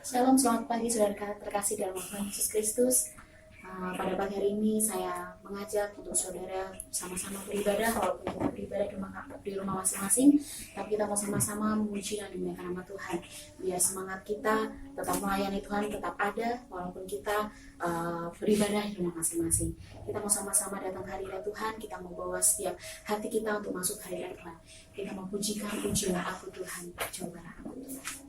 Shalom, selamat pagi saudara terkasih dalam Tuhan Yesus Kristus. Pada pagi hari ini saya mengajak untuk saudara sama-sama beribadah, walaupun kita beribadah di rumah masing-masing, tapi kita mau sama-sama memuji dan memuliakan nama Tuhan. Biar semangat kita tetap melayani Tuhan tetap ada, walaupun kita beribadah di rumah masing-masing. Kita mau sama-sama datang ke hadirat Tuhan, kita mau bawa setiap hati kita untuk masuk ke hadirat Tuhan. Kita mau pujikan, pujilah aku Tuhan, cobalah aku Tuhan.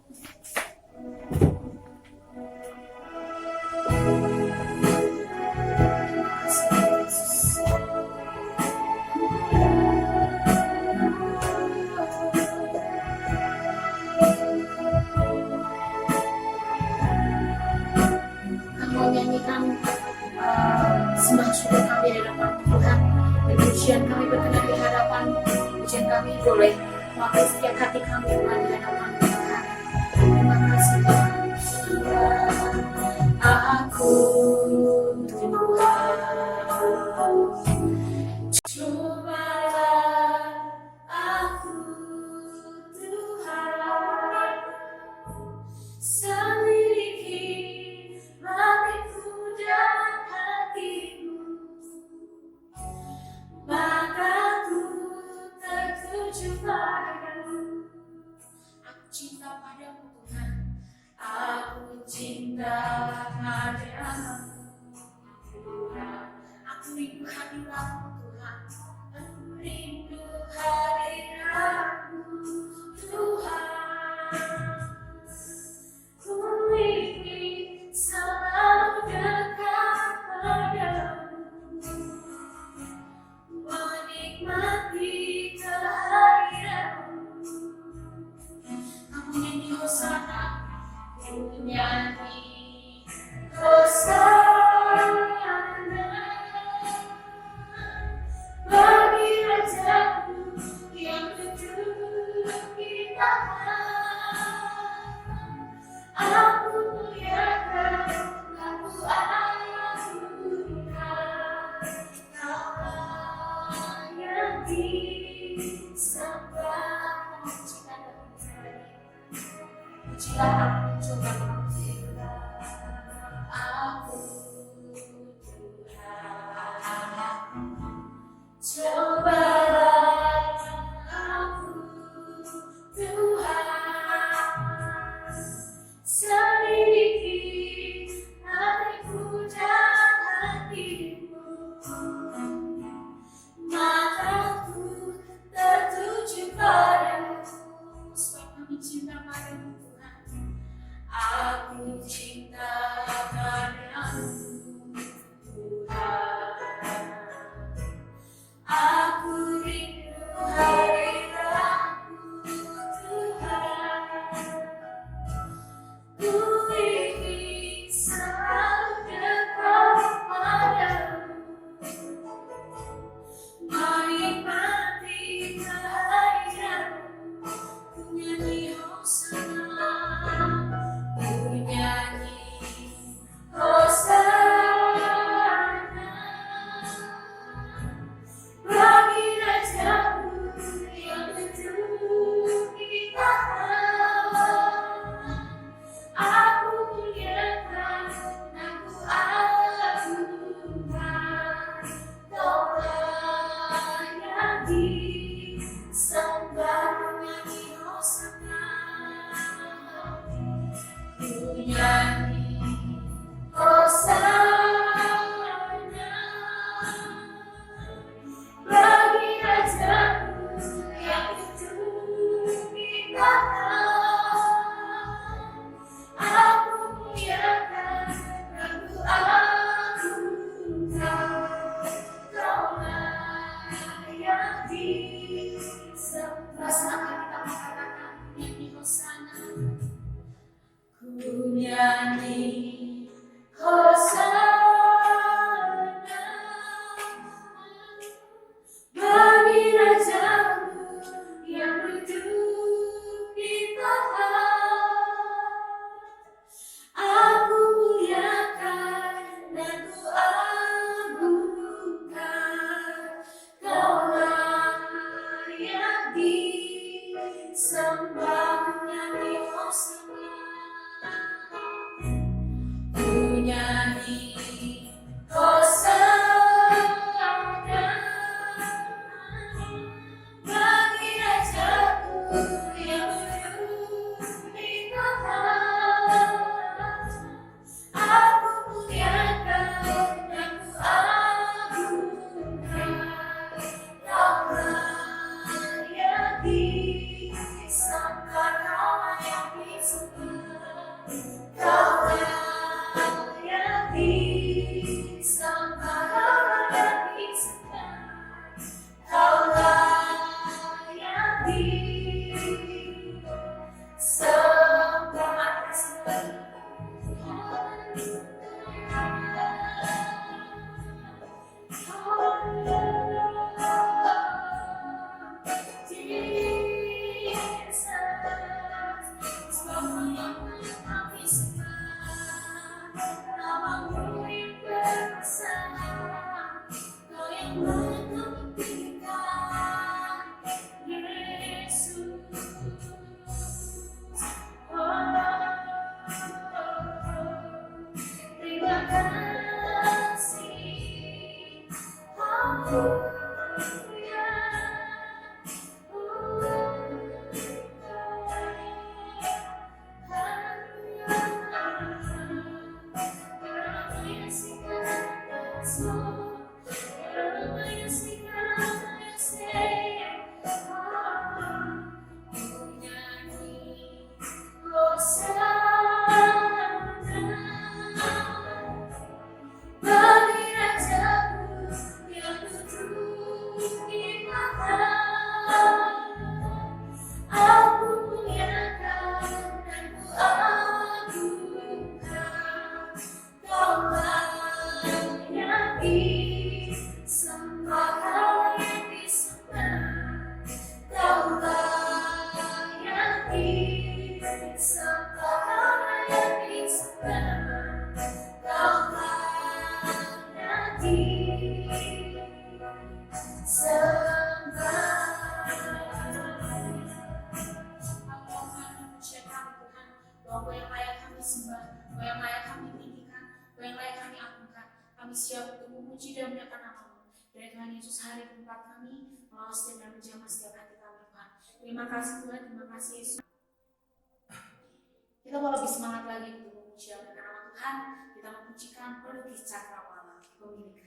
Sembah syukur kami di hadapan Tuhan, dan pujian kami berkenan di hadapan, pujian kami boleh mewakili setiap hati kami Tuhan di hadapan Tuhan. Terima kasih Tuhan. Aku Tuhan, cobalah aku Tuhan, selidiki hatiku dan maka ku tertuju padamu. Aku cinta padamu Tuhan, aku cinta padamu Tuhan. Aku rindu hadiratmu Tuhan, aku rindu hadiratmu Tuhan. Ku ingin selalu dekat padamu, menikmati kehadiranmu. Kamu nyanyi Hosana, ku nyanyi Hosana bagi Rajaku yang duduk di tangan. Aku muliakan, aku agungkan, Kaulah yang disembah. Pujilah aku, coba aku Tuhan, cobalah aku Tuhan, selidiki hatiku dan hatimu, mataku tertuju padamu, sebab kami cinta padamu Tuhan. Aku cinta padamu Tuhan, aku rindu hadiratmu Tuhan. Ku ingin selalu dekat padamu, menikmati kehadiranmu. Ku nyanyi Hosana, ku nyanyi Hosana bagi Rajaku yang duduk di tangan. Aku muliakan, aku agungkan, Kaulah yang disembah. Nyanyi Hosana, ku nyanyi Hosana bagi Rajaku yang duduk di tangan. Aku muliakan, aku agungkan, Kaulah yang disembah. Sama kita mengatakan nyanyi Hosana, ku nyanyi Hosana bagi Rajaku yang duduk di tangan. Aku muliakan dan ku agungkan, Kaulah hari keempat kami mengawasi dan menjamah setiap hati kami Tuhan. Terima kasih Tuhan, terima kasih Yesus. Kita mau lebih semangat lagi untuk memuji nama Tuhan. Kita memujikan pelukis cakrawala pemilik.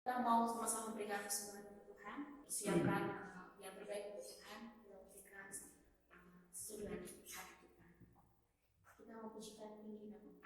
Kita mau sama-sama memberikan kesembuhan untuk Tuhan, siapkan yang terbaik untuk Tuhan, kita memberikan kesembuhan hati kita. Kita mau pujikan tinggi nama Tuhan.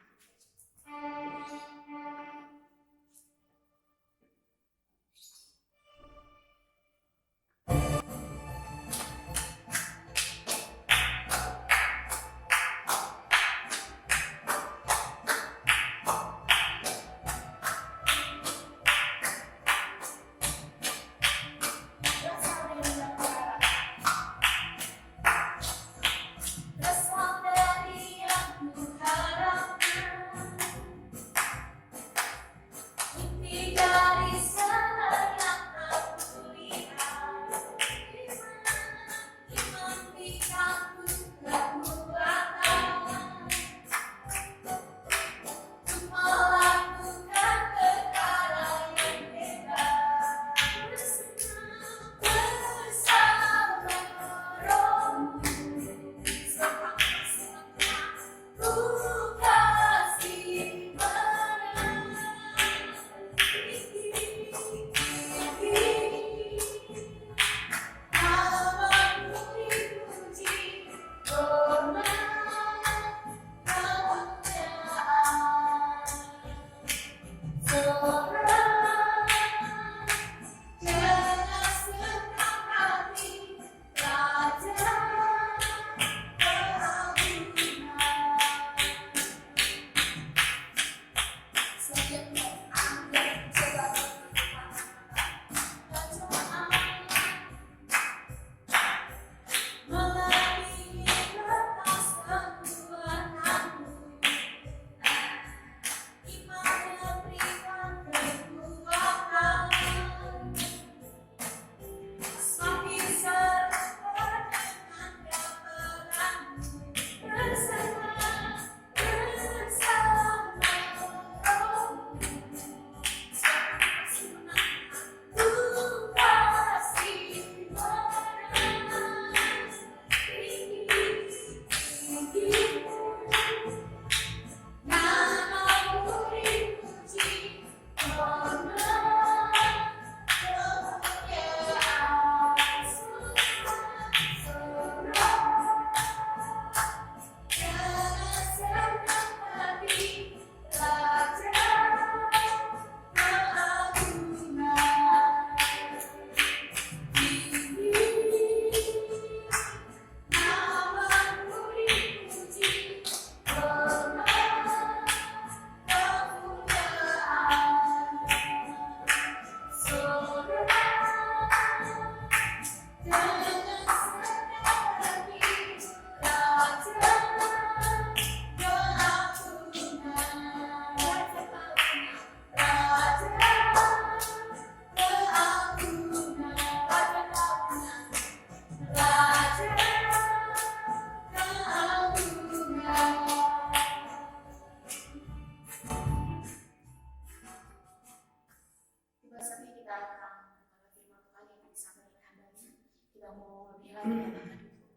kita mau lebih lagi datang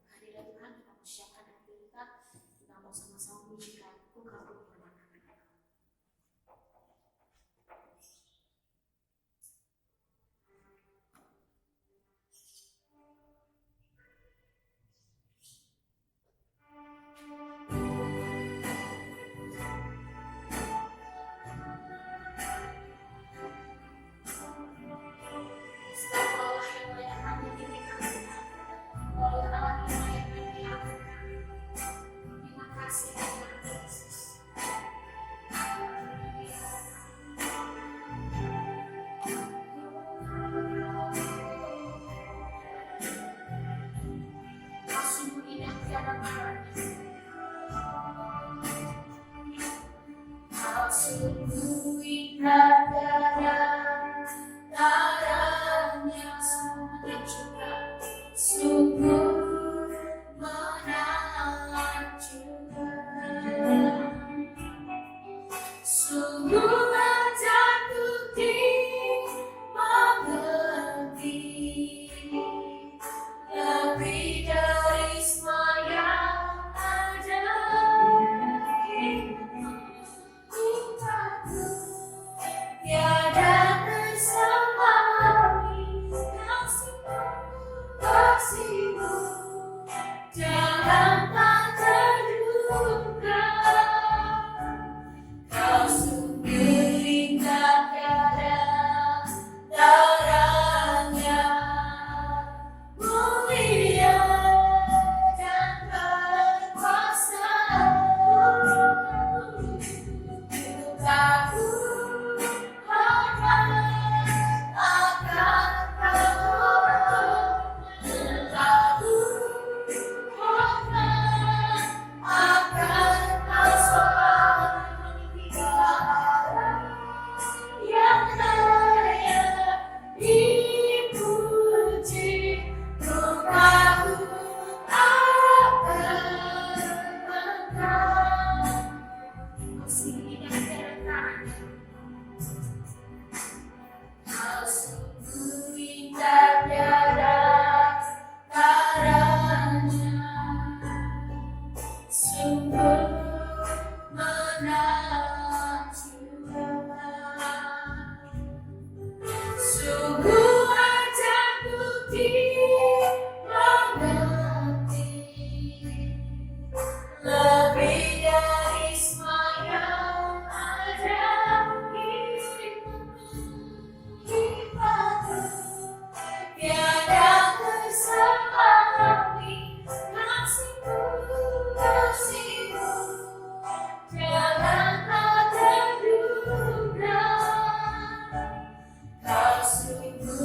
kehadiran Tuhan, kita mau siapkan hati kita mau sama-sama menunjukkan kekabut permata kita. Sungguh indah tiada taranya, juga sungguh menangan juga, sungguh menjatuhi mengerti lebih dari semua yang ada. Tiada tersamai kasih-Mu, jangan tak terduga. Kau sungguh indah tiada taranya, mulia dan berkuasa. Aku sungguh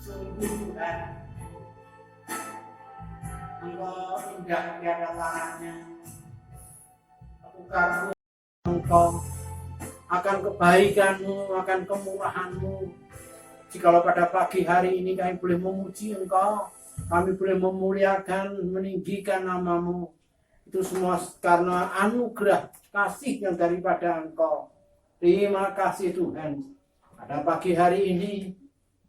Sungguh Tuhan, Engkau indah tiada taranya. Aku kagum Engkau akan kebaikan-Mu, akan kemurahan-Mu. Jikalau pada pagi hari ini kami boleh memuji Engkau, kami boleh memuliakan, meninggikan nama-Mu, itu semua karena anugerah kasih yang daripada Engkau. Terima kasih Tuhan. Pada pagi hari ini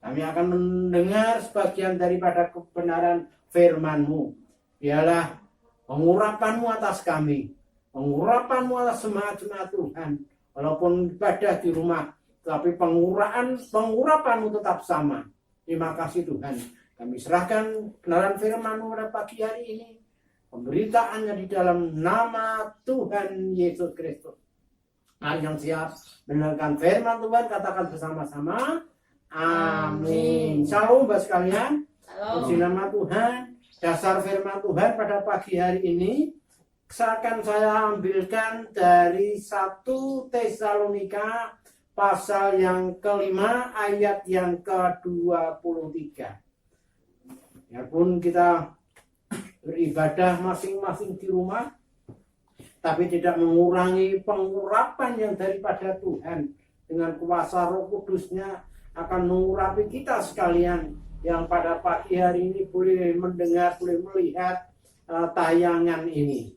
kami akan mendengar sebagian daripada kebenaran firman-Mu. Ialah pengurapan-Mu atas kami, pengurapan-Mu atas jemaat-jemaat Tuhan. Walaupun ibadah di rumah, tapi pengurapan-Mu tetap sama. Terima kasih Tuhan. Kami serahkan kebenaran firman-Mu pada pagi hari ini, pemberitaannya di dalam nama Tuhan Yesus Kristus. Mari yang siap mendengarkan firman Tuhan, katakan bersama-sama. Amin. Shalom Bapak sekalian. Puji nama Tuhan. Dasar firman Tuhan pada pagi hari ini akan saya ambilkan dari 1 Tesalonika pasal yang kelima ayat yang ke-23. Biarpun kita beribadah masing-masing di rumah, tapi tidak mengurangi pengurapan yang daripada Tuhan dengan kuasa Roh Kudus-Nya akan mengurapi kita sekalian yang pada pagi hari ini boleh mendengar, boleh melihat tayangan ini.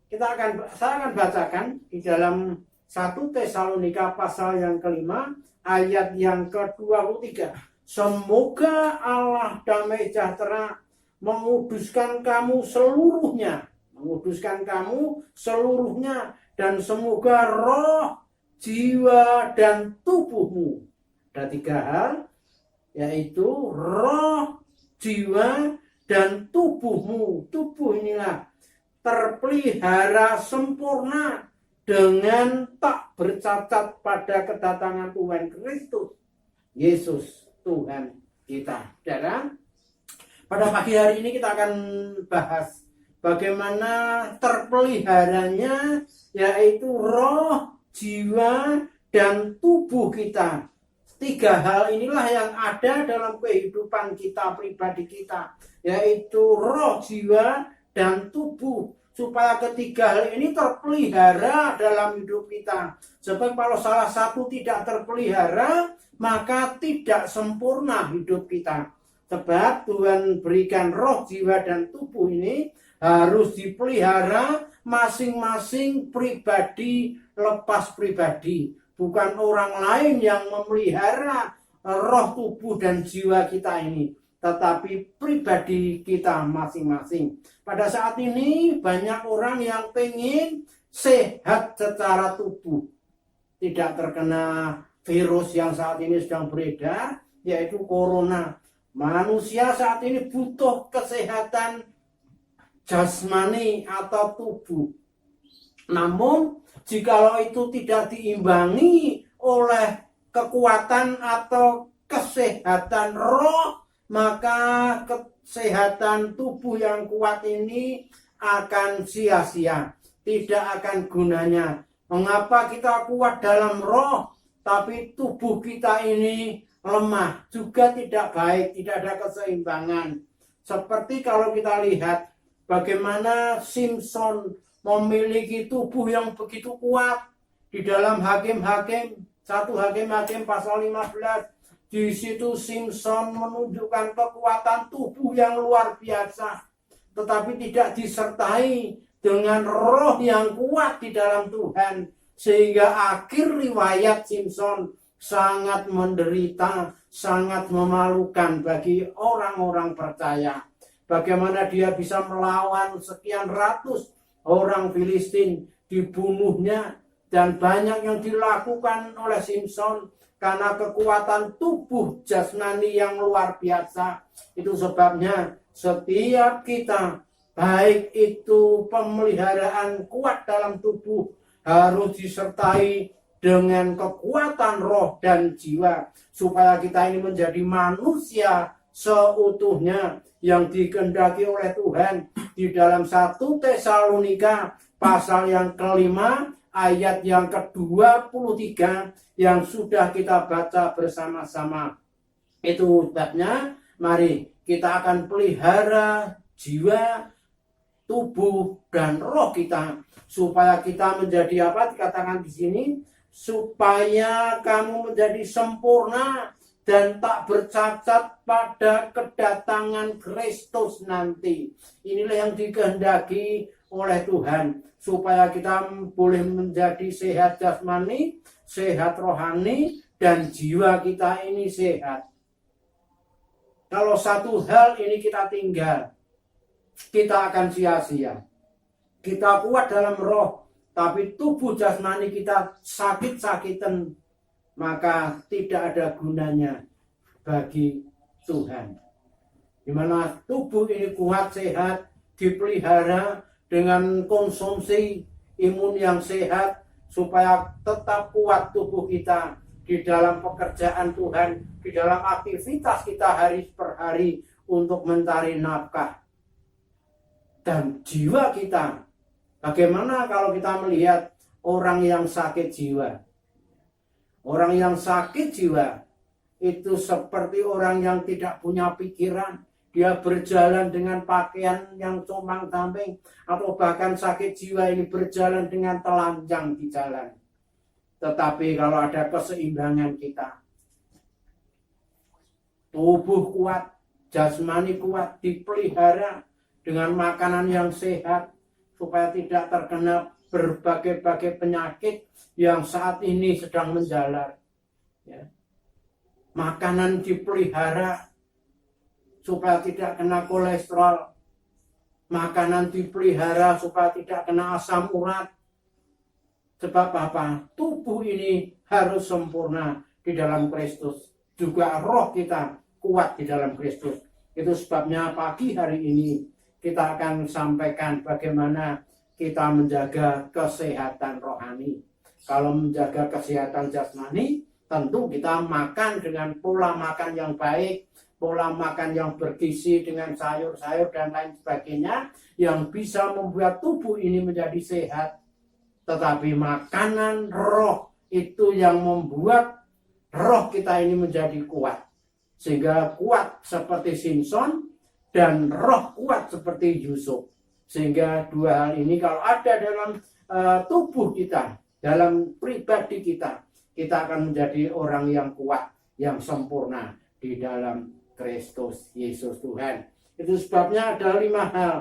Saya akan bacakan di dalam 1 Tesalonika pasal yang kelima ayat yang ke-23. Semoga Allah damai sejahtera menguduskan kamu seluruhnya, dan semoga roh, jiwa, dan tubuhmu. Ada 3 hal, yaitu roh, jiwa, dan tubuhmu. Tubuh inilah terpelihara sempurna dengan tak bercacat pada kedatangan Tuhan Kristus Yesus Tuhan kita. Dan pada pagi hari ini kita akan bahas bagaimana terpeliharanya, yaitu roh, jiwa, dan tubuh kita. 3 hal inilah yang ada dalam kehidupan kita, pribadi kita, yaitu roh, jiwa, dan tubuh. Supaya 3 hal ini terpelihara dalam hidup kita. Sebab kalau salah satu tidak terpelihara, maka tidak sempurna hidup kita. Sebab Tuhan berikan roh, jiwa, dan tubuh ini harus dipelihara masing-masing pribadi lepas pribadi. Bukan orang lain yang memelihara roh, tubuh, dan jiwa kita ini, tetapi pribadi kita masing-masing. Pada saat ini banyak orang yang pengen sehat secara tubuh, tidak terkena virus yang saat ini sedang beredar, yaitu corona. Manusia saat ini butuh kesehatan jasmani atau tubuh. Namun jikalau itu tidak diimbangi oleh kekuatan atau kesehatan roh, maka kesehatan tubuh yang kuat ini akan sia-sia, tidak akan gunanya. Mengapa kita kuat dalam roh, tapi tubuh kita ini lemah, juga tidak baik, tidak ada keseimbangan. Seperti kalau kita lihat bagaimana Simpson memiliki tubuh yang begitu kuat. Di dalam Hakim-Hakim, 1 Hakim-Hakim pasal 15, di situ Simpson menunjukkan kekuatan tubuh yang luar biasa, tetapi tidak disertai dengan roh yang kuat di dalam Tuhan, sehingga akhir riwayat Simpson sangat menderita, sangat memalukan bagi orang-orang percaya. Bagaimana dia bisa melawan sekian ratus orang Filistin, dibunuhnya, dan banyak yang dilakukan oleh Simpson karena kekuatan tubuh jasmani yang luar biasa. Itu sebabnya setiap kita, baik itu pemeliharaan kuat dalam tubuh, harus disertai dengan kekuatan roh dan jiwa, supaya kita ini menjadi manusia seutuhnya yang dikehendaki oleh Tuhan. Di dalam 1 Tesalonika pasal yang kelima ayat yang ke-23 yang sudah kita baca bersama-sama. Itu sebabnya mari kita akan pelihara jiwa, tubuh, dan roh kita supaya kita menjadi apa? Dikatakan di sini, supaya kamu menjadi sempurna dan tak bercacat pada kedatangan Kristus nanti. Inilah yang dikehendaki oleh Tuhan, supaya kita boleh menjadi sehat jasmani, sehat rohani, dan jiwa kita ini sehat. Kalau satu hal ini kita tinggal, kita akan sia-sia. Kita kuat dalam roh, tapi tubuh jasmani kita sakit-sakitan, maka tidak ada gunanya bagi Tuhan. Di mana tubuh ini kuat, sehat, dipelihara dengan konsumsi imun yang sehat, supaya tetap kuat tubuh kita di dalam pekerjaan Tuhan, di dalam aktivitas kita hari per hari untuk mencari nafkah. Dan jiwa kita, bagaimana kalau kita melihat orang yang sakit jiwa? Orang yang sakit jiwa itu seperti orang yang tidak punya pikiran. Dia berjalan dengan pakaian yang compang-camping, atau bahkan sakit jiwa ini berjalan dengan telanjang di jalan. Tetapi kalau ada keseimbangan kita, tubuh kuat, jasmani kuat, dipelihara dengan makanan yang sehat, supaya tidak terkena berbagai-bagai penyakit yang saat ini sedang menjalar. Ya. Makanan dipelihara supaya tidak kena kolesterol. Makanan dipelihara supaya tidak kena asam urat. Sebab apa? Tubuh ini harus sempurna di dalam Kristus. Juga roh kita kuat di dalam Kristus. Itu sebabnya pagi hari ini kita akan sampaikan bagaimana kita menjaga kesehatan rohani. Kalau menjaga kesehatan jasmani, tentu kita makan dengan pola makan yang baik, pola makan yang bergizi dengan sayur-sayur dan lain sebagainya, yang bisa membuat tubuh ini menjadi sehat. Tetapi makanan roh itu yang membuat roh kita ini menjadi kuat. Sehingga kuat seperti Simpson, dan roh kuat seperti Yusuf. Sehingga dua hal ini kalau ada dalam tubuh kita, dalam pribadi kita, kita akan menjadi orang yang kuat, yang sempurna di dalam Kristus Yesus Tuhan. Itu sebabnya ada 5 hal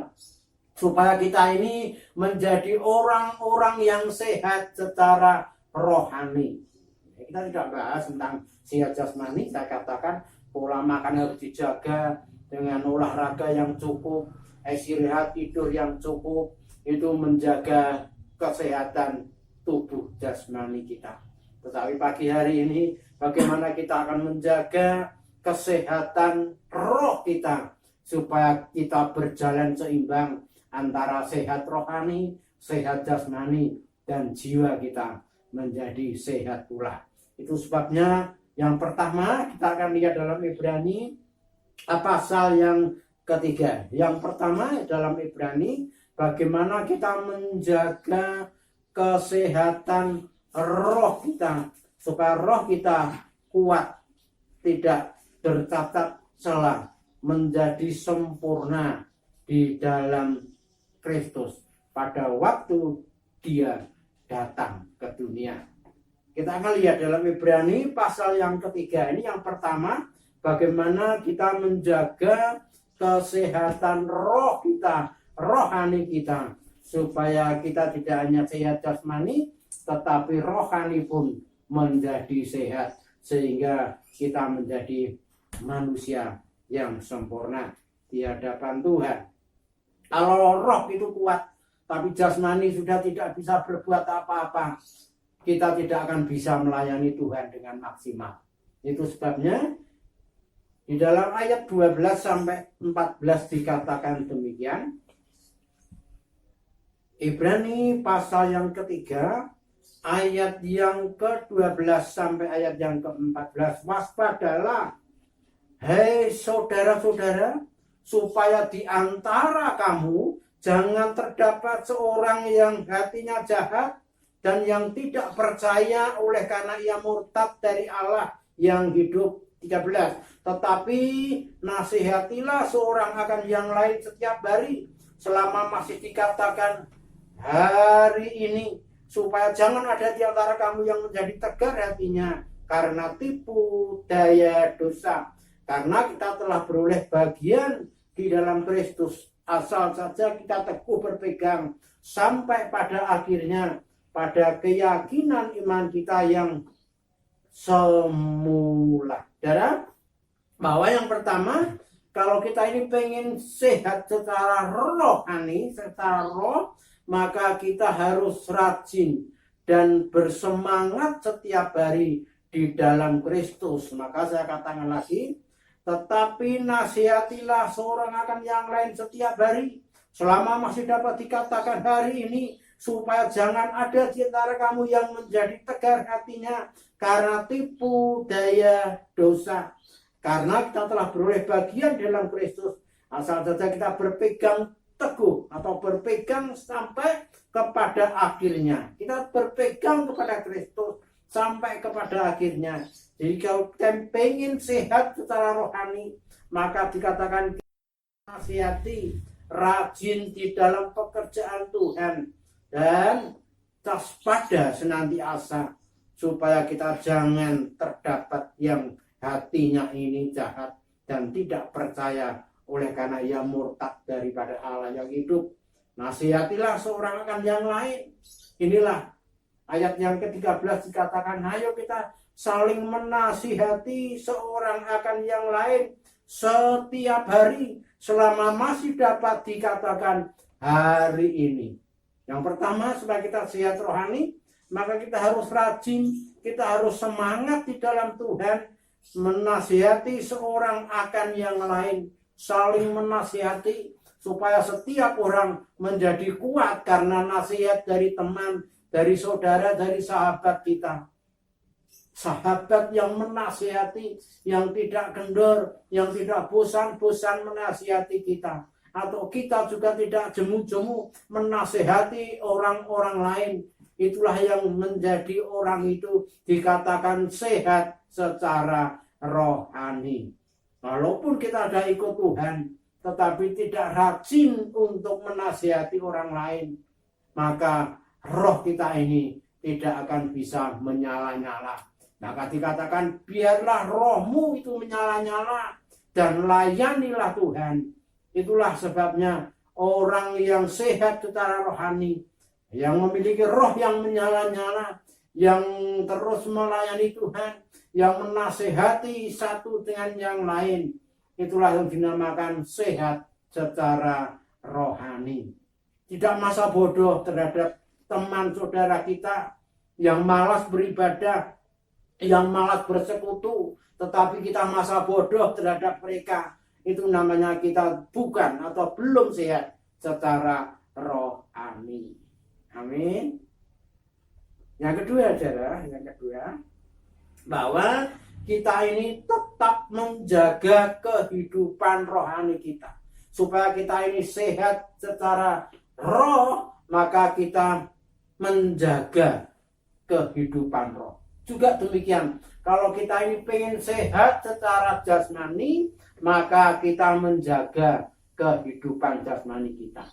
supaya kita ini menjadi orang-orang yang sehat secara rohani. Kita tidak bahas tentang sehat jasmani, saya katakan pola makan harus dijaga dengan olahraga yang cukup, istirahat tidur yang cukup, itu menjaga kesehatan tubuh jasmani kita. Tetapi pagi hari ini bagaimana kita akan menjaga kesehatan roh kita supaya kita berjalan seimbang antara sehat rohani, sehat jasmani, dan jiwa kita menjadi sehat pula. Itu sebabnya yang pertama kita akan lihat dalam Ibrani pasal yang ketiga. Yang pertama dalam Ibrani, bagaimana kita menjaga kesehatan roh kita supaya roh kita kuat, tidak tercatat celah, menjadi sempurna di dalam Kristus pada waktu Dia datang ke dunia. Kita akan lihat dalam Ibrani pasal yang ketiga. Ini yang pertama, bagaimana kita menjaga kesehatan roh kita, rohani kita, supaya kita tidak hanya sehat jasmani, tetapi rohani pun menjadi sehat, sehingga kita menjadi manusia yang sempurna di hadapan Tuhan. Kalau roh itu kuat, tapi jasmani sudah tidak bisa berbuat apa-apa, kita tidak akan bisa melayani Tuhan dengan maksimal. Itu sebabnya di dalam ayat 12 sampai 14 dikatakan demikian. Ibrani pasal yang ketiga, ayat yang ke-12 sampai ayat yang ke-14. Waspadalah, hei saudara-saudara, supaya di antara kamu jangan terdapat seorang yang hatinya jahat, dan yang tidak percaya oleh karena ia murtad dari Allah yang hidup. 13. Tetapi nasihatilah seorang akan yang lain setiap hari selama masih dikatakan hari ini, supaya jangan ada di antara kamu yang menjadi tegar hatinya karena tipu daya dosa. Karena kita telah beroleh bagian di dalam Kristus, asal saja kita teguh berpegang sampai pada akhirnya pada keyakinan iman kita yang semula. Saudara, bahwa yang pertama, kalau kita ini pengen sehat secara rohani, secara roh, maka kita harus rajin dan bersemangat setiap hari di dalam Kristus. Maka saya katakan lagi, tetapi nasihatilah seorang akan yang lain setiap hari, selama masih dapat dikatakan hari ini, supaya jangan ada di antara kamu yang menjadi tegar hatinya karena tipu daya dosa. Karena kita telah beroleh bagian dalam Kristus, asal saja kita berpegang teguh atau berpegang sampai kepada akhirnya. Kita berpegang kepada Kristus sampai kepada akhirnya. Jadi kalau kita pengen sehat secara rohani, maka dikatakan nasihati, rajin di dalam pekerjaan Tuhan, dan waspada senantiasa supaya kita jangan terdapat yang hatinya ini jahat dan tidak percaya oleh karena ia murtad daripada Allah yang hidup. Nasihatilah seorang akan yang lain. Inilah ayat yang ke-13 dikatakan, ayo kita saling menasihati seorang akan yang lain setiap hari selama masih dapat dikatakan hari ini. Yang pertama, supaya kita sehat rohani, maka kita harus rajin, kita harus semangat di dalam Tuhan, menasihati seorang akan yang lain, saling menasihati supaya setiap orang menjadi kuat karena nasihat dari teman, dari saudara, dari sahabat kita. Sahabat yang menasihati, yang tidak kendor, yang tidak bosan-bosan menasihati kita. Atau kita juga tidak jemu-jemu menasihati orang-orang lain. Itulah yang menjadi orang itu dikatakan sehat secara rohani. Walaupun kita ada ikut Tuhan, tetapi tidak rajin untuk menasihati orang lain, maka roh kita ini tidak akan bisa menyala-nyala. Maka dikatakan biarlah rohmu itu menyala-nyala dan layanilah Tuhan. Itulah sebabnya orang yang sehat secara rohani, yang memiliki roh yang menyala-nyala, yang terus melayani Tuhan, yang menasehati satu dengan yang lain, itulah yang dinamakan sehat secara rohani. Tidak masa bodoh terhadap teman saudara kita yang malas beribadah, yang malas bersekutu, tetapi kita masa bodoh terhadap mereka. Itu namanya kita bukan atau belum sehat secara rohani. Amin. Yang kedua, saudara, bahwa kita ini tetap menjaga kehidupan rohani kita. Supaya kita ini sehat secara roh, maka kita menjaga kehidupan roh. Juga demikian, kalau kita ini pengen sehat secara jasmani, maka kita menjaga kehidupan jasmani kita.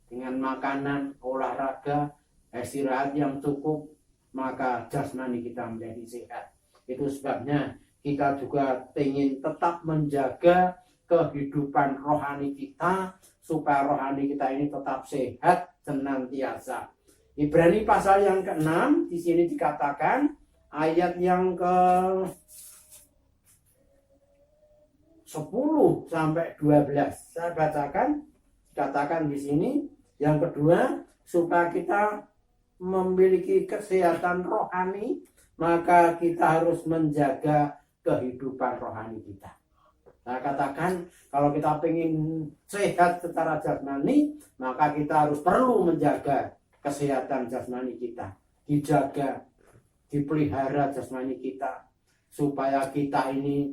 Dengan makanan, olahraga, istirahat yang cukup, maka jasmani kita menjadi sehat. Itu sebabnya kita juga ingin tetap menjaga kehidupan rohani kita, supaya rohani kita ini tetap sehat senantiasa. Ibrani pasal yang ke-6 di sini dikatakan ayat yang ke 10 sampai 12. Saya bacakan, dikatakan di sini yang kedua, supaya kita memiliki kesehatan rohani, maka kita harus menjaga kehidupan rohani kita. Saya katakan, kalau kita ingin sehat secara jasmani, maka kita harus perlu menjaga kesehatan jasmani kita, dijaga, dipelihara jasmani kita, supaya kita ini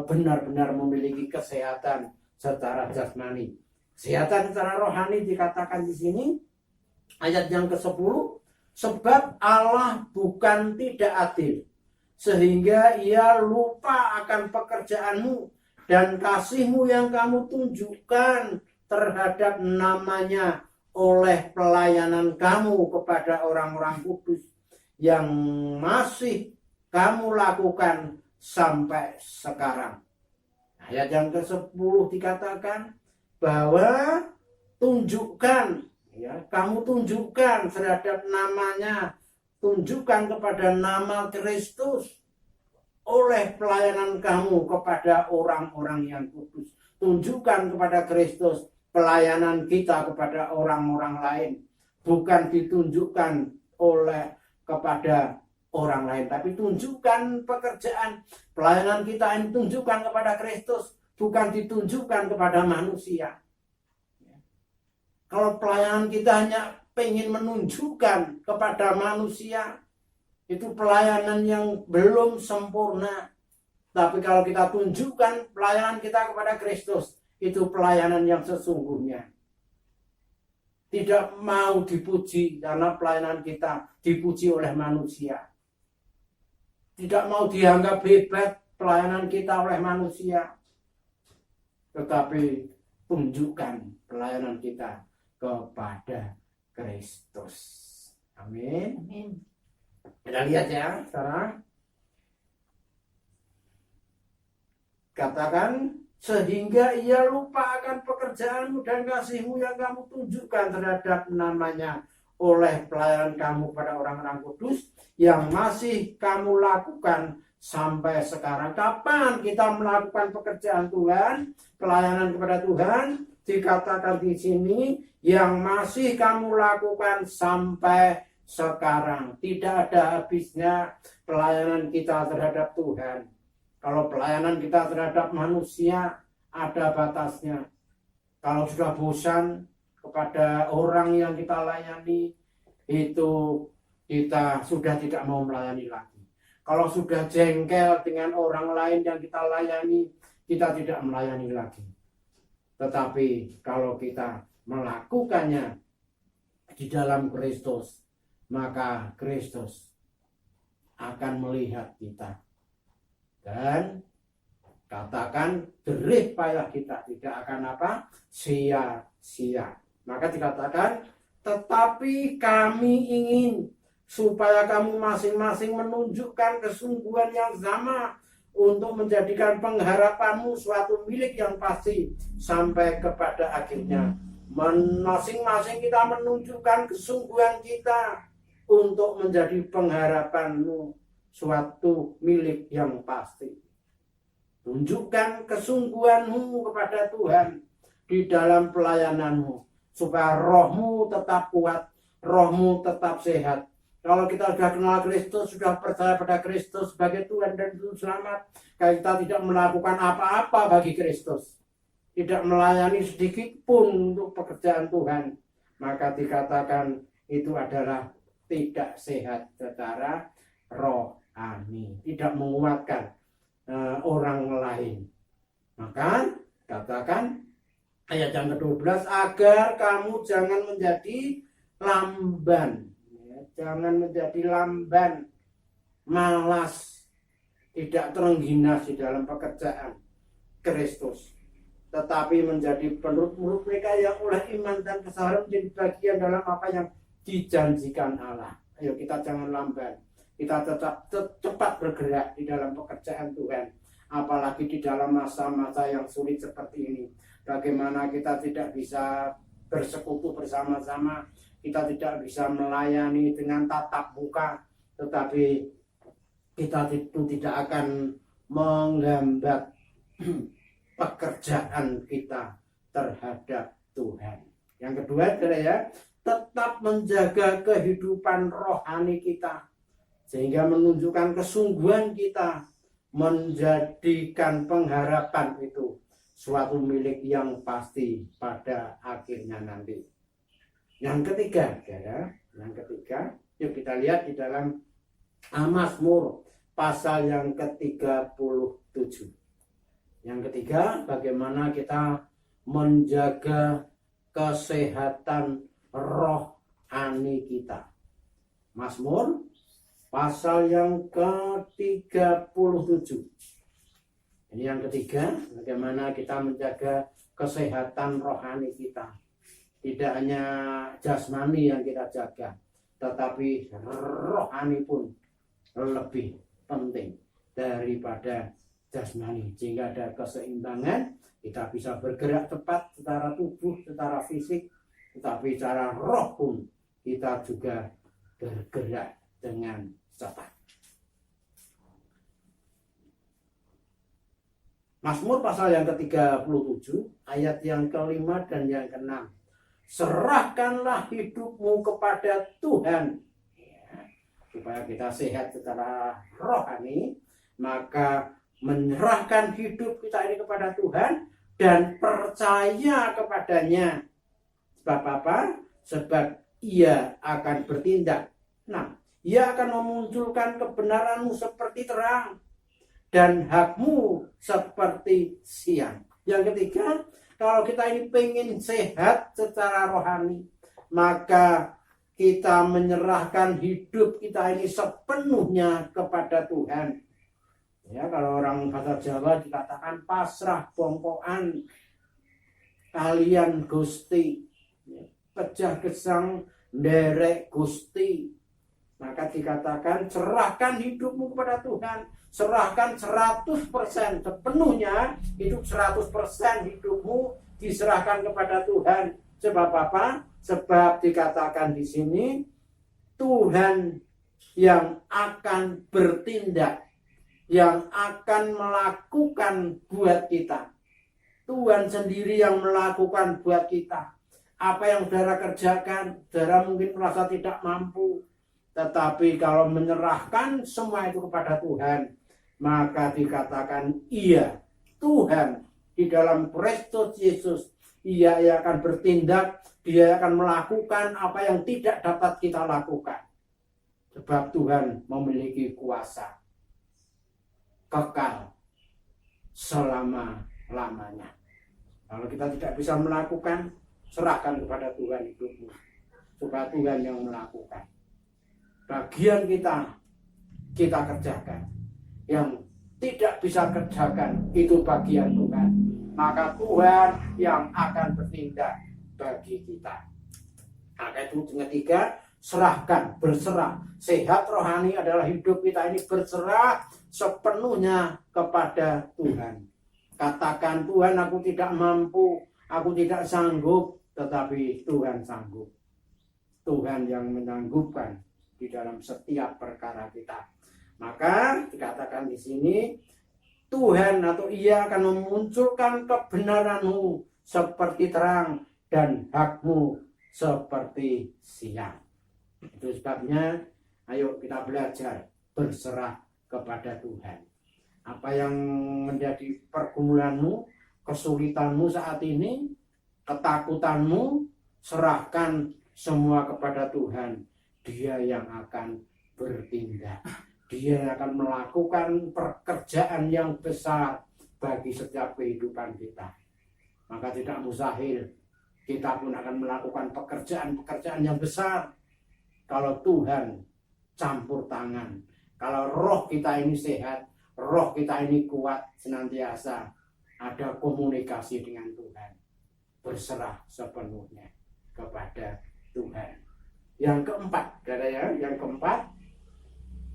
benar-benar memiliki kesehatan secara jasmani. Kesehatan secara rohani dikatakan di sini ayat yang ke-10, Sebab Allah bukan tidak adil, sehingga ia lupa akan pekerjaanmu dan kasihmu yang kamu tunjukkan terhadap namanya oleh pelayanan kamu kepada orang-orang kudus yang masih kamu lakukan sampai sekarang. Ayat yang ke-10 dikatakan bahwa tunjukkan, ya, kamu tunjukkan terhadap namanya, tunjukkan kepada nama Kristus oleh pelayanan kamu kepada orang-orang yang kudus. Tunjukkan kepada Kristus pelayanan kita kepada orang-orang lain, bukan ditunjukkan oleh kepada orang lain, tapi tunjukkan pekerjaan pelayanan kita ini, tunjukkan kepada Kristus, bukan ditunjukkan kepada manusia. Kalau pelayanan kita hanya pengen menunjukkan kepada manusia, itu pelayanan yang belum sempurna. Tapi kalau kita tunjukkan pelayanan kita kepada Kristus, itu pelayanan yang sesungguhnya. Tidak mau dipuji karena pelayanan kita dipuji oleh manusia. Tidak mau dianggap hebat pelayanan kita oleh manusia. Tetapi tunjukkan pelayanan kita kepada Kristus. Amin. Amin. Kita lihat ya sekarang. Katakan, sehingga ia lupa akan pekerjaanmu dan kasihmu yang kamu tunjukkan terhadap namanya oleh pelayanan kamu pada orang-orang kudus yang masih kamu lakukan sampai sekarang. Kapan kita melakukan pekerjaan Tuhan, pelayanan kepada Tuhan? Dikatakan di sini yang masih kamu lakukan sampai sekarang. Tidak ada habisnya pelayanan kita terhadap Tuhan. Kalau pelayanan kita terhadap manusia ada batasnya. Kalau sudah bosan kepada orang yang kita layani, itu kita sudah tidak mau melayani lagi. Kalau sudah jengkel dengan orang lain yang kita layani, kita tidak melayani lagi. Tetapi kalau kita melakukannya di dalam Kristus, maka Kristus akan melihat kita. Dan katakan derih payah kita tidak akan apa? Sia-sia. Maka dikatakan, tetapi kami ingin supaya kamu masing-masing menunjukkan kesungguhan yang sama untuk menjadikan pengharapanmu suatu milik yang pasti sampai kepada akhirnya. Masing-masing kita menunjukkan kesungguhan kita untuk menjadi pengharapanmu suatu milik yang pasti. Tunjukkan kesungguhanmu kepada Tuhan di dalam pelayananmu, supaya rohmu tetap kuat, rohmu tetap sehat. Kalau kita sudah kenal Kristus, sudah percaya pada Kristus sebagai Tuhan dan Juru Selamat, kita tidak melakukan apa-apa bagi Kristus, tidak melayani sedikit pun untuk pekerjaan Tuhan, maka dikatakan itu adalah tidak sehat secara rohani, tidak menguatkan orang lain. Maka katakan ayat yang ke-12, agar kamu jangan menjadi lamban, jangan menjadi lamban, malas, tidak terengginas di dalam pekerjaan Kristus, tetapi menjadi penurut-penurut mereka yang oleh iman dan kesabaran menjadi bagian dalam apa yang dijanjikan Allah. Ayo kita jangan lamban, kita tetap cepat bergerak di dalam pekerjaan Tuhan, apalagi di dalam masa-masa yang sulit seperti ini. Bagaimana kita tidak bisa bersekutu bersama-sama, kita tidak bisa melayani dengan tatap muka, tetapi kita itu tidak akan menghambat pekerjaan kita terhadap Tuhan. Yang kedua adalah ya, tetap menjaga kehidupan rohani kita, sehingga menunjukkan kesungguhan kita menjadikan pengharapan itu suatu milik yang pasti pada akhirnya nanti. Yang ketiga, saudara, yang ketiga, yuk kita lihat di dalam Mazmur pasal yang ke-37. Yang ketiga, bagaimana kita menjaga kesehatan rohani kita. Mazmur pasal yang ke-37. Ini yang ketiga, bagaimana kita menjaga kesehatan rohani kita. Tidak hanya jasmani yang kita jaga, tetapi rohani pun lebih penting daripada jasmani. Sehingga ada keseimbangan, kita bisa bergerak cepat secara tubuh, secara fisik, tetapi secara roh pun kita juga bergerak dengan cepat. Mazmur pasal yang ke-37 ayat yang ke-5 dan yang ke-6. Serahkanlah hidupmu kepada Tuhan, ya, supaya kita sehat secara rohani. Maka menyerahkan hidup kita ini kepada Tuhan dan percaya kepadanya. Sebab apa? Sebab Ia akan bertindak. Nah, Ia akan memunculkan kebenaranmu seperti terang dan hakmu seperti siang. Yang ketiga, kalau kita ini pengen sehat secara rohani, maka kita menyerahkan hidup kita ini sepenuhnya kepada Tuhan. Ya, kalau orang bahasa Jawa dikatakan pasrah bongkoan kalian Gusti, pecah gesang nderek Gusti. Maka dikatakan serahkan hidupmu kepada Tuhan, serahkan 100% sepenuhnya, hidup 100% hidupmu diserahkan kepada Tuhan. Sebab apa? Sebab dikatakan di sini Tuhan yang akan bertindak, yang akan melakukan buat kita. Tuhan sendiri yang melakukan buat kita. Apa yang saudara kerjakan, saudara mungkin merasa tidak mampu. Tetapi kalau menyerahkan semua itu kepada Tuhan, maka dikatakan iya, Tuhan di dalam Kristus Yesus, Ia akan bertindak, Dia akan melakukan apa yang tidak dapat kita lakukan. Sebab Tuhan memiliki kuasa kekal selama-lamanya. Kalau kita tidak bisa melakukan, serahkan kepada Tuhan hidupmu, supaya Tuhan yang melakukan. Bagian kita kerjakan. Yang tidak bisa kerjakan, itu bagian Tuhan. Maka Tuhan yang akan bertindak bagi kita. Maka itu ketiga, serahkan, berserah. Sehat rohani adalah hidup kita ini berserah sepenuhnya kepada Tuhan. Katakan, Tuhan, aku tidak mampu, aku tidak sanggup, tetapi Tuhan sanggup. Tuhan yang menyanggupkan di dalam setiap perkara kita. Maka dikatakan di sini Tuhan atau Ia akan memunculkan kebenaranmu seperti terang dan hakmu seperti siang. Itu sebabnya ayo kita belajar berserah kepada Tuhan. Apa yang menjadi pergumulanmu, kesulitanmu saat ini, ketakutanmu, serahkan semua kepada Tuhan. Dia yang akan bertindak. Dia akan melakukan pekerjaan yang besar bagi setiap kehidupan kita. Maka tidak mustahil kita pun akan melakukan pekerjaan-pekerjaan yang besar kalau Tuhan campur tangan. Kalau roh kita ini sehat, roh kita ini kuat, senantiasa ada komunikasi dengan Tuhan. Berserah sepenuhnya kepada Tuhan. Yang keempat, yang keempat,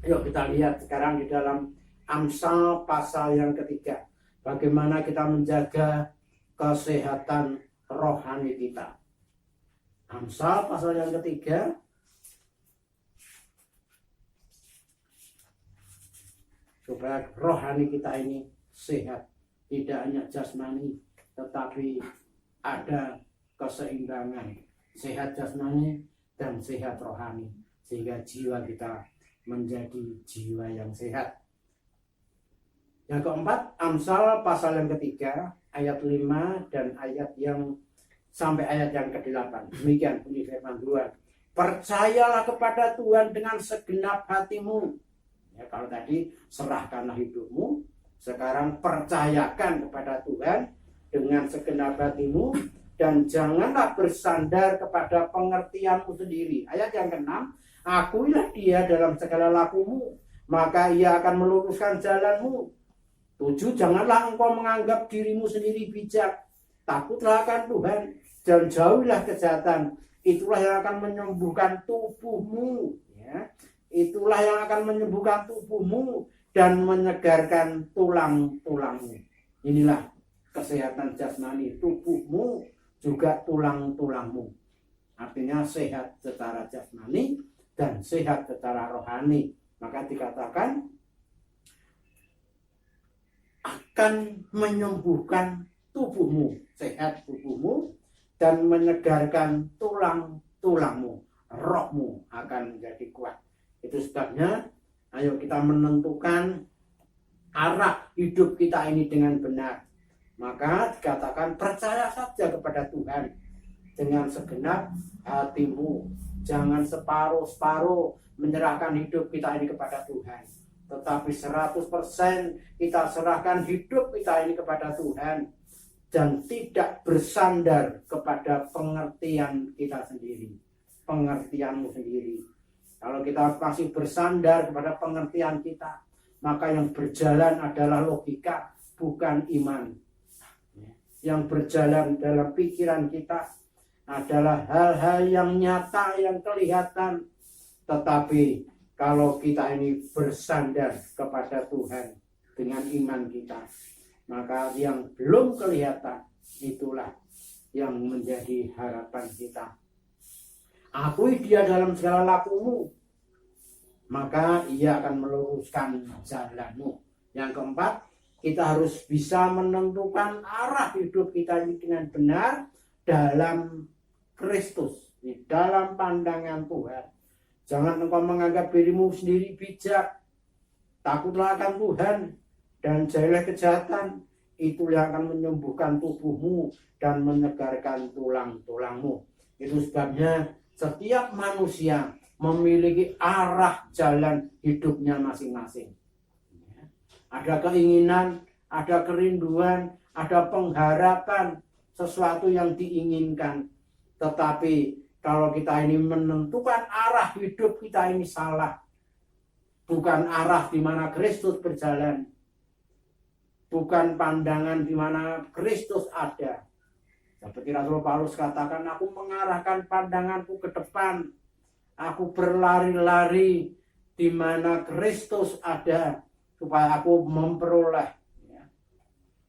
yuk kita lihat sekarang di dalam Amsal pasal yang ketiga. Bagaimana kita menjaga kesehatan rohani kita. Amsal pasal yang ketiga. Supaya rohani kita ini sehat. Tidak hanya jasmani, tetapi ada keseimbangan. Sehat jasmani dan sehat rohani. Sehingga jiwa kita menjadi jiwa yang sehat. Yang keempat, Amsal pasal yang ketiga, ayat 5 dan ayat yang sampai ayat yang ke-8. Demikian bunyi firman Tuhan. Percayalah kepada Tuhan dengan segenap hatimu. Ya, kalau tadi serahkanlah hidupmu, sekarang percayakan kepada Tuhan dengan segenap hatimu dan janganlah bersandar kepada pengertianmu sendiri. Ayat yang ke-6, Akuilah dia dalam segala lakumu, maka ia akan meluruskan jalanmu. 7. Janganlah engkau menganggap dirimu sendiri bijak. Takutlah akan Tuhan dan jauhilah kejahatan. Itulah yang akan menyembuhkan tubuhmu. Ya. Itulah yang akan menyembuhkan tubuhmu dan menyegarkan tulang-tulangmu. Inilah kesehatan jasmani, tubuhmu juga tulang-tulangmu. Artinya sehat secara jasmani dan sehat secara rohani. Maka dikatakan akan menyembuhkan tubuhmu, sehat tubuhmu, dan menyegarkan tulang-tulangmu. Rohmu akan menjadi kuat. Itu sebabnya ayo kita menentukan arah hidup kita ini dengan benar. Maka dikatakan percaya saja kepada Tuhan dengan segenap hatimu. Jangan separuh-separuh menyerahkan hidup kita ini kepada Tuhan. Tetapi 100% kita serahkan hidup kita ini kepada Tuhan. Dan tidak bersandar kepada pengertian kita sendiri. Pengertianmu sendiri. Kalau kita masih bersandar kepada pengertian kita, maka yang berjalan adalah logika, bukan iman. Yang berjalan dalam pikiran kita adalah hal-hal yang nyata, yang kelihatan. Tetapi kalau kita ini bersandar kepada Tuhan dengan iman kita, maka yang belum kelihatan itulah yang menjadi harapan kita. Akui dia dalam segala lakumu, maka ia akan meluruskan jalanmu. Yang keempat, kita harus bisa menentukan arah hidup kita ini dengan benar dalam Kristus, di dalam pandangan Tuhan. Jangan engkau menganggap dirimu sendiri bijak. Takutlah akan Tuhan dan jauhilah kejahatan. Itu yang akan menyembuhkan tubuhmu dan menyegarkan tulang-tulangmu. Itu sebabnya setiap manusia memiliki arah jalan hidupnya masing-masing. Ada keinginan, ada kerinduan, ada pengharapan, sesuatu yang diinginkan. Tetapi kalau kita ini menentukan arah hidup kita ini salah, bukan arah di mana Kristus berjalan, bukan pandangan di mana Kristus ada. Seperti Rasul Paulus katakan, aku mengarahkan pandanganku ke depan, aku berlari-lari di mana Kristus ada, supaya aku memperoleh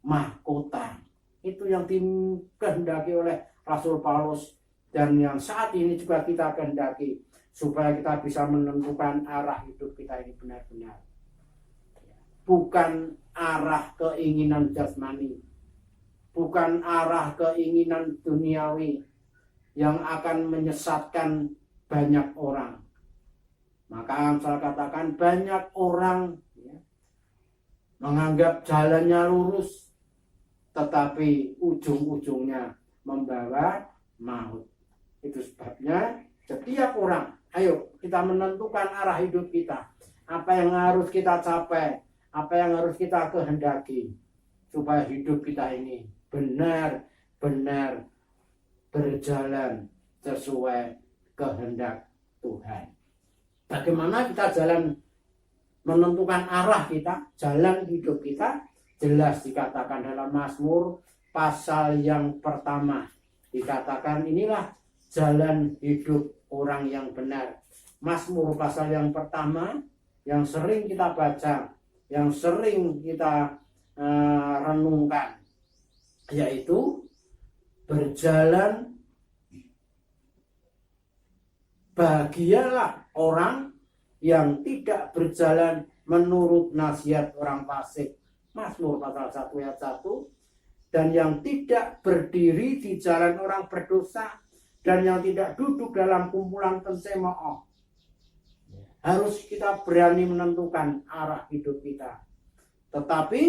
mahkota. Itu yang dikehendaki oleh Rasul Paulus. Dan yang saat ini juga kita kehendaki, supaya kita bisa menentukan arah hidup kita ini benar-benar. Bukan arah keinginan jasmani, bukan arah keinginan duniawi yang akan menyesatkan banyak orang. Maka saya katakan banyak orang menganggap jalannya lurus, tetapi ujung-ujungnya membawa maut. Itu sebabnya setiap orang, ayo kita menentukan arah hidup kita. Apa yang harus kita capai, apa yang harus kita kehendaki, supaya hidup kita ini benar-benar berjalan sesuai kehendak Tuhan. Bagaimana kita jalan menentukan arah kita, jalan hidup kita, jelas dikatakan dalam Mazmur pasal yang pertama. Dikatakan inilah jalan hidup orang yang benar. Mazmur pasal yang pertama yang sering kita baca, yang sering kita renungkan, yaitu berjalan, bahagialah orang yang tidak berjalan menurut nasihat orang fasik. Mazmur pasal 1 ayat 1. Dan yang tidak berdiri di jalan orang berdosa, dan yang tidak duduk dalam kumpulan pencemooh. Harus kita berani menentukan arah hidup kita. Tetapi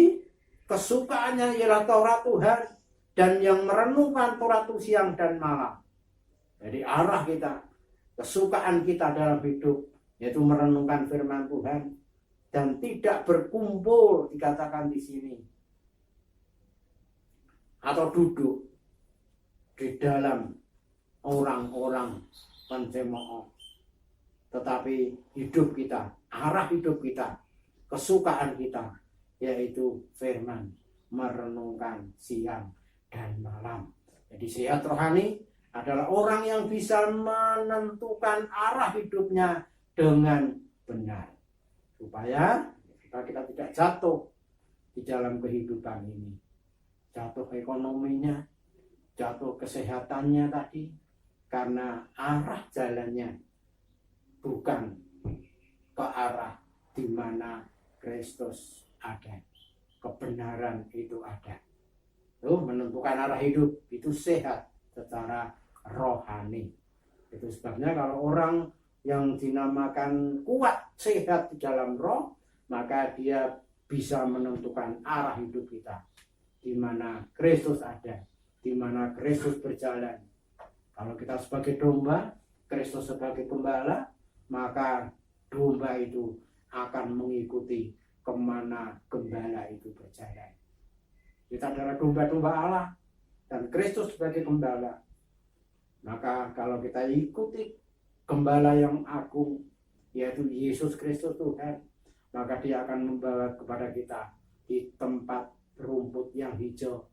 kesukaannya ialah Taurat Tuhan, dan yang merenungkan Taurat itu siang dan malam. Jadi arah kita, kesukaan kita dalam hidup, yaitu merenungkan firman Tuhan dan tidak berkumpul, dikatakan di sini, atau duduk di dalam orang-orang pencemooh. tetapi hidup kita, arah hidup kita, kesukaan kita, yaitu firman, merenungkan siang dan malam. Jadi sehat rohani adalah orang yang bisa menentukan arah hidupnya dengan benar, supaya kita tidak jatuh di dalam kehidupan ini, jatuh ekonominya, jatuh kesehatannya tadi, karena arah jalannya bukan ke arah di mana Kristus ada, kebenaran itu ada. Tuh, menentukan arah hidup itu sehat secara rohani. Itu sebabnya kalau orang yang dinamakan kuat, sehat di dalam roh, maka dia bisa menentukan arah hidup kita, di mana Kristus ada, di mana Kristus berjalan. Kalau kita sebagai domba, Kristus sebagai gembala, maka domba itu akan mengikuti kemana gembala itu berjalan. Kita adalah domba-domba Allah dan Kristus sebagai gembala. Maka kalau kita ikuti gembala yang agung, yaitu Yesus Kristus Tuhan, maka dia akan membawa kepada kita di tempat rumput yang hijau,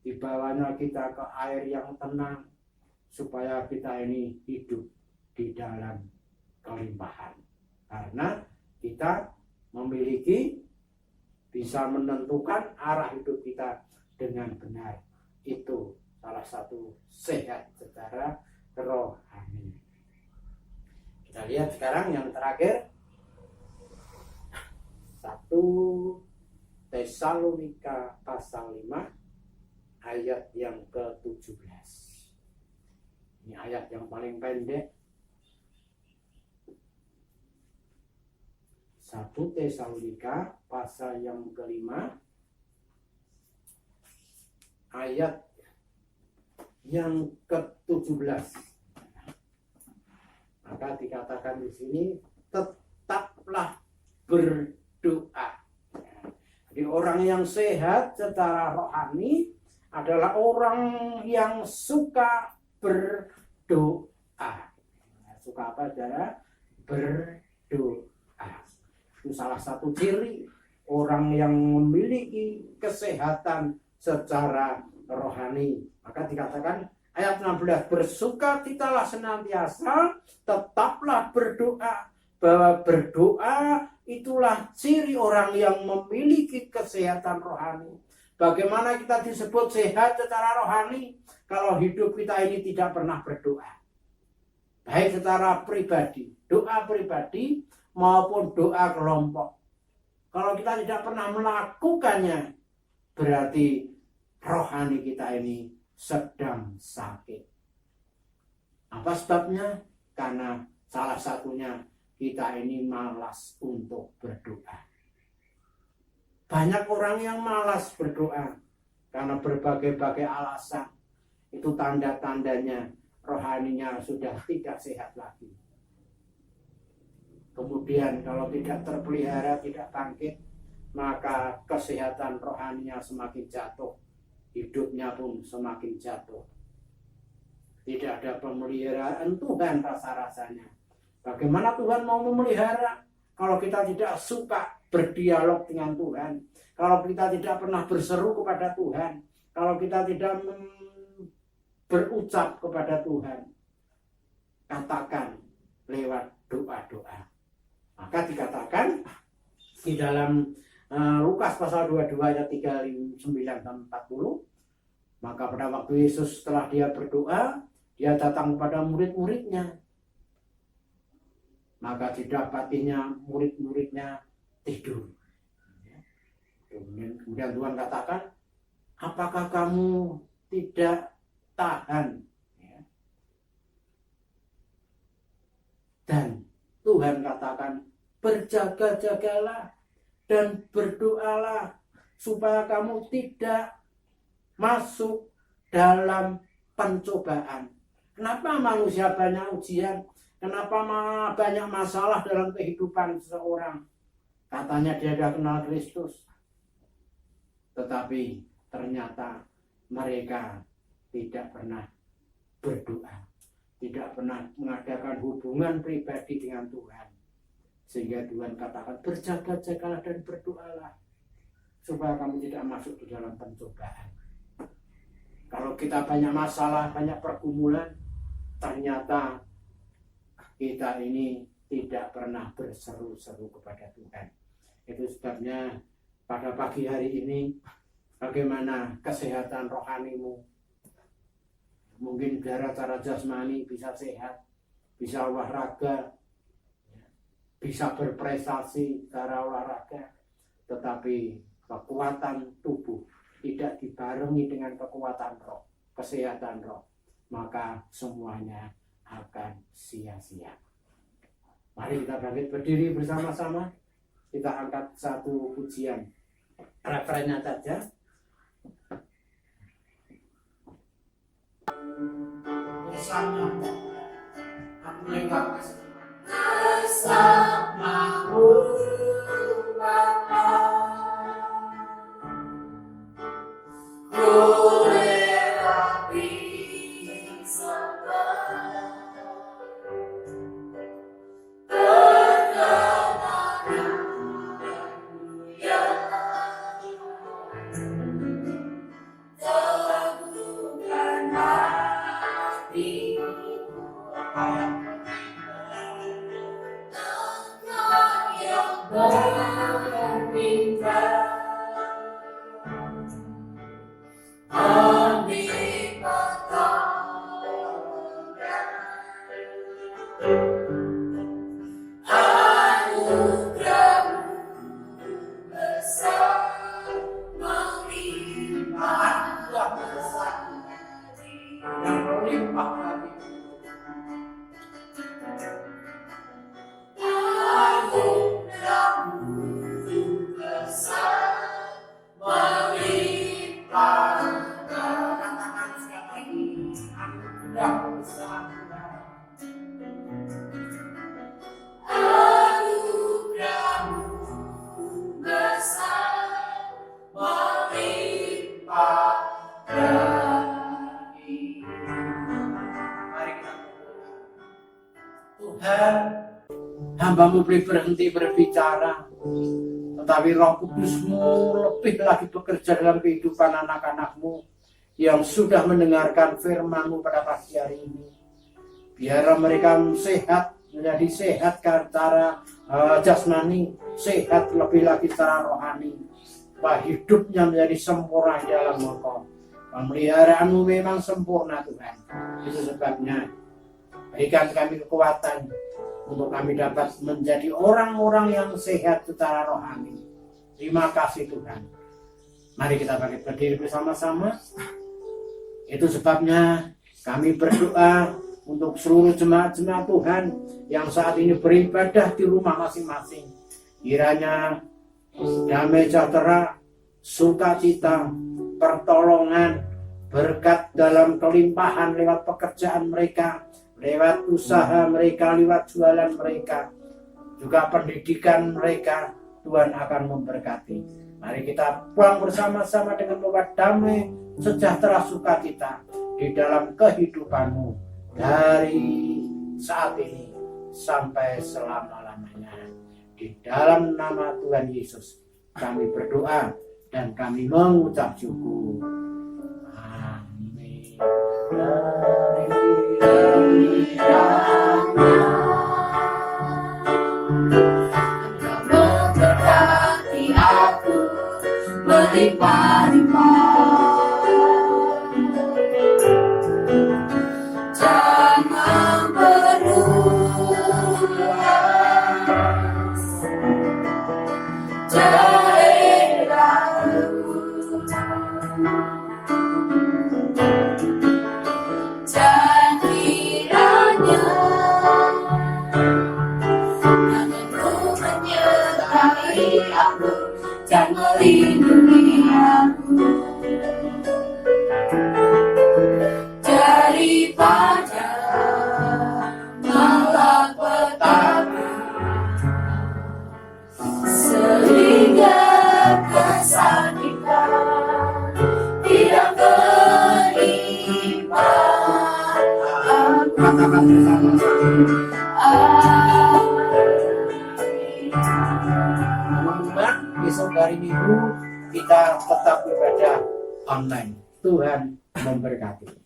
dibawanya kita ke air yang tenang, supaya kita ini hidup di dalam kelimpahan. Karena kita memiliki, bisa menentukan arah hidup kita dengan benar. Itu salah satu sehat secara rohani. Kita lihat sekarang yang terakhir, 1 Tesalonika pasal 5 ayat yang ke-17. Ini ayat yang paling pendek. 1 Tesalonika pasal yang ke-5 ayat yang ke-17. Maka dikatakan di sini, tetaplah berdoa. Jadi orang yang sehat secara rohani adalah orang yang suka berdoa. Suka apa, saudara? Berdoa. Itu salah satu ciri orang yang memiliki kesehatan secara rohani. Maka dikatakan ayat 16, bersukacitalah senantiasa, tetaplah berdoa. Bahwa berdoa itulah ciri orang yang memiliki kesehatan rohani. Bagaimana kita disebut sehat secara rohani kalau hidup kita ini tidak pernah berdoa? Baik secara pribadi, doa pribadi maupun doa kelompok. Kalau kita tidak pernah melakukannya, berarti rohani kita ini sedang sakit. Apa sebabnya? Karena salah satunya kita ini malas untuk berdoa. Banyak orang yang malas berdoa karena berbagai-bagai alasan. Itu tanda-tandanya rohaninya sudah tidak sehat lagi. Kemudian kalau tidak terpelihara, tidak bangkit, maka kesehatan rohaninya semakin jatuh, hidupnya pun semakin jatuh. Tidak ada pemeliharaan Tuhan rasa-rasanya. Bagaimana Tuhan mau memelihara kalau kita tidak suka berdialog dengan Tuhan, kalau kita tidak pernah berseru kepada Tuhan, kalau kita tidak berucap kepada Tuhan? Katakan lewat doa-doa. Maka dikatakan di dalam Lukas pasal 22 ayat 39 dan 40, maka pada waktu Yesus setelah dia berdoa, dia datang kepada murid-muridnya. Maka didapatinya murid-muridnya tidur. Kemudian Tuhan katakan, apakah kamu tidak tahan? Dan Tuhan katakan, berjaga-jagalah dan berdoalah supaya kamu tidak masuk dalam pencobaan. Kenapa manusia banyak ujian? Kenapa banyak masalah dalam kehidupan seseorang? Katanya dia sudah kenal Kristus, tetapi ternyata mereka tidak pernah berdoa. tidak pernah mengadakan hubungan pribadi dengan Tuhan. Sehingga Tuhan katakan berjaga-jagalah dan berdoalah supaya kamu tidak masuk di dalam pencobaan. Kalau kita banyak masalah, banyak pergumulan, ternyata kita ini tidak pernah berseru-seru kepada Tuhan. Itu sebabnya pada pagi hari ini, bagaimana kesehatan rohanimu? Mungkin secara jasmani bisa sehat, bisa olahraga, bisa berprestasi secara olahraga, tetapi kekuatan tubuh tidak dibarengi dengan kekuatan roh, kesehatan roh, maka semuanya akan sia-sia. Mari kita bangkit berdiri bersama-sama. Kita angkat satu pujian, referennya saja. Bersama aku lewat bersamamu Bapa, ku lewati segala Tuhan, hamba-Mu boleh berhenti berbicara, tetapi Roh Kudus-Mu lebih lagi bekerja dalam kehidupan anak-anak-Mu yang sudah mendengarkan firman-Mu pada pagi hari ini. Biar mereka sehat, menjadi sehat secara jasmani, sehat lebih lagi secara rohani, bahwa hidupnya menjadi sempurna di dalam Engkau. Pemeliharaanmu memang sempurna Tuhan. Itu sebabnya berikan kami kekuatan untuk kami dapat menjadi orang-orang yang sehat secara rohani. Terima kasih Tuhan. Mari kita bangkit berdiri bersama-sama. Itu sebabnya kami berdoa untuk seluruh jemaat-jemaat Tuhan yang saat ini beribadah di rumah masing-masing. Kiranya damai sejahtera, sukacita, pertolongan, berkat dalam kelimpahan lewat pekerjaan mereka, lewat usaha mereka, lewat jualan mereka, juga pendidikan mereka, Tuhan akan memberkati. Mari kita pulang bersama-sama dengan membawa damai, sejahtera, sukacita di dalam kehidupanmu dari saat ini sampai selama-lamanya. Di dalam nama Tuhan Yesus kami berdoa dan kami mengucap syukur. Amin. Memberkati aku berlimpah-limpah, jangan berluas, daerahku dan kiranya tanganmu menyertai aku dan melindungi aku daripada malapetaka, sehingga kesakitan tidak menimpa aku. Teman-teman, besok hari Minggu kita tetap ibadah online. Tuhan memberkati.